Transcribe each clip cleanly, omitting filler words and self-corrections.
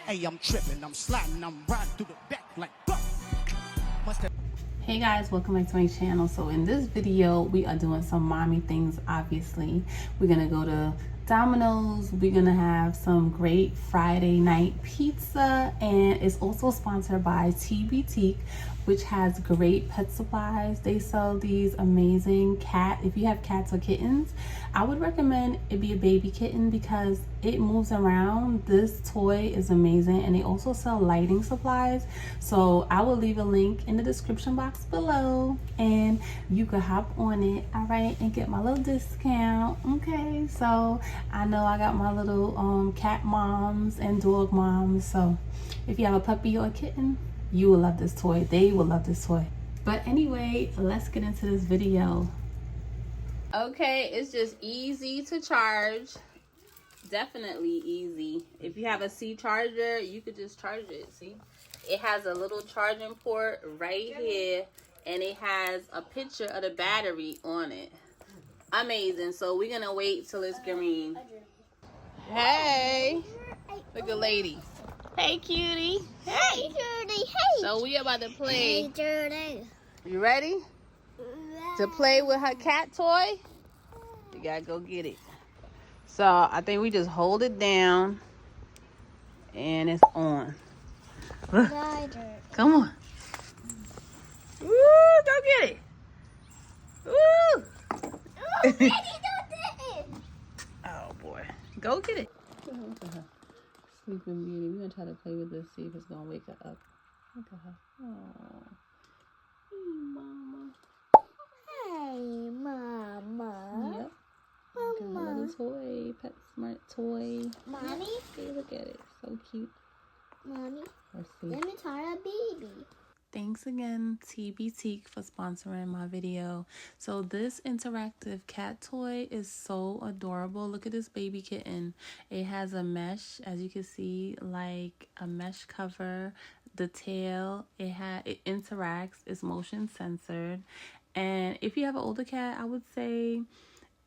Hey, I'm tripping, I'm sliding, I'm riding through the back like Hey guys, welcome back to my channel. So in this video we are doing some mommy things. Obviously we're gonna go to Domino's, we're gonna have some great Friday night pizza, and it's also sponsored by TB Teek, which has great pet supplies. They sell these amazing if you have cats or kittens, I would recommend it be a baby kitten because it moves around. This toy is amazing, and they also sell lighting supplies. So I will leave a link in the description box below and you can hop on it, all right, and get my little discount. Okay, so I know I got my little cat moms and dog moms, so if you have a puppy or a kitten, you will love this toy. They will love this toy. But anyway, let's get into this video. Okay, it's just easy to charge. Definitely easy. If you have a C charger, you could just charge it. See, it has a little charging port right here, and it has a picture of the battery on it. Amazing. So we're gonna wait till it's green. Hey, look at lady. Hey, cutie. Hey, Dirty, hey. so we about to play. Hey, dirty. You ready to play with her cat toy? You gotta go get it. So I think we just hold it down and it's on. Come on. Woo, go get it. Woo. Oh boy. Go get it. Sleeping Beauty. We're gonna try to play with this, see if it's gonna wake her up. Look at her. Oh. Hey, mama. Hey, mama. Yep. Got a little toy, Pet Smart toy. Mommy? Hey, look at it. So cute. Mommy, Let's see. let me try a baby. Thanks again, TBTeek, for sponsoring my video. So this interactive cat toy is so adorable. Look at this baby kitten. It has a mesh, as you can see, like a mesh cover. The tail, it interacts. It's motion censored. And if you have an older cat, I would say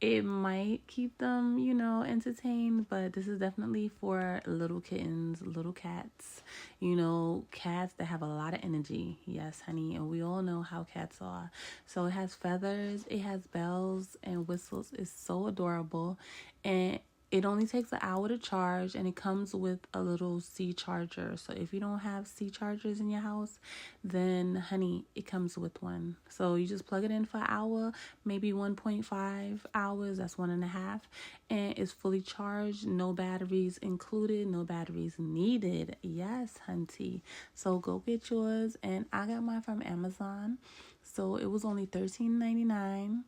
it might keep them, you know, entertained, but this is definitely for little kittens, little cats, you know, cats that have a lot of energy. Yes, honey, and we all know how cats are. So it has feathers, it has bells and whistles. It's so adorable, and it only takes an hour to charge, and it comes with a little C charger. So if you don't have C chargers in your house, then honey, it comes with one. So you just plug it in for an hour, maybe 1.5 hours, that's 1.5, and it's fully charged, no batteries included, no batteries needed. Yes, hunty. So go get yours, and I got mine from Amazon. So it was only $13.99.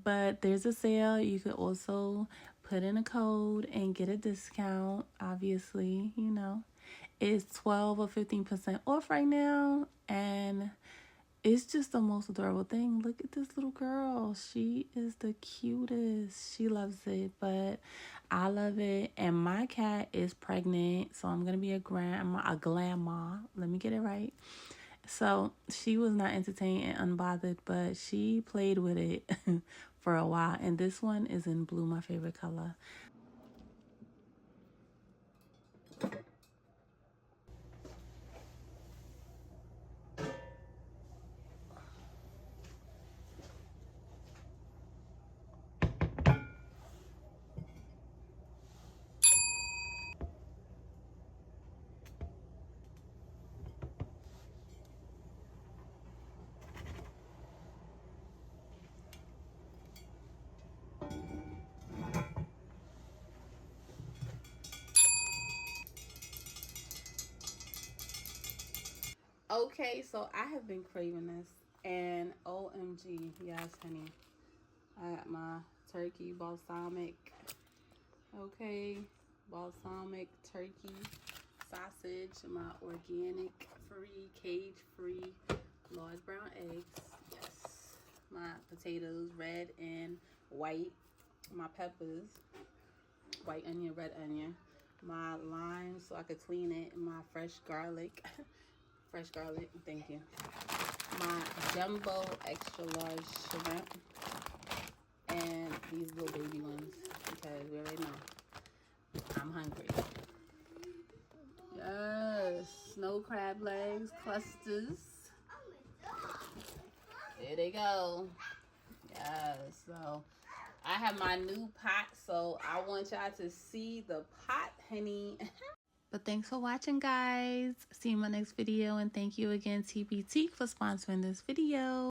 But there's a sale. You could also put in a code and get a discount. Obviously, you know, it's 12 or 15% off right now, and it's just the most adorable thing. Look at this little girl. She is the cutest. She loves it, but I love it. And my cat is pregnant, so I'm gonna be a grandma. Let me get it right. So she was not entertained and unbothered, but she played with it for a while. And this one is in blue, my favorite color. Okay, so I have been craving this, and OMG, yes, honey. I got my turkey balsamic, okay, balsamic turkey sausage, my organic, free, cage-free, large brown eggs, yes, my potatoes, red and white, my peppers, white onion, red onion, my lime so I could clean it, my fresh garlic, thank you, my jumbo extra large shrimp, and these little baby ones because we already know I'm hungry. little crab legs, clusters. There they go. Yes, so I have my new pot, so I want y'all to see the pot, honey. But thanks for watching, guys. See you in my next video, and thank you again, TB Teek, for sponsoring this video.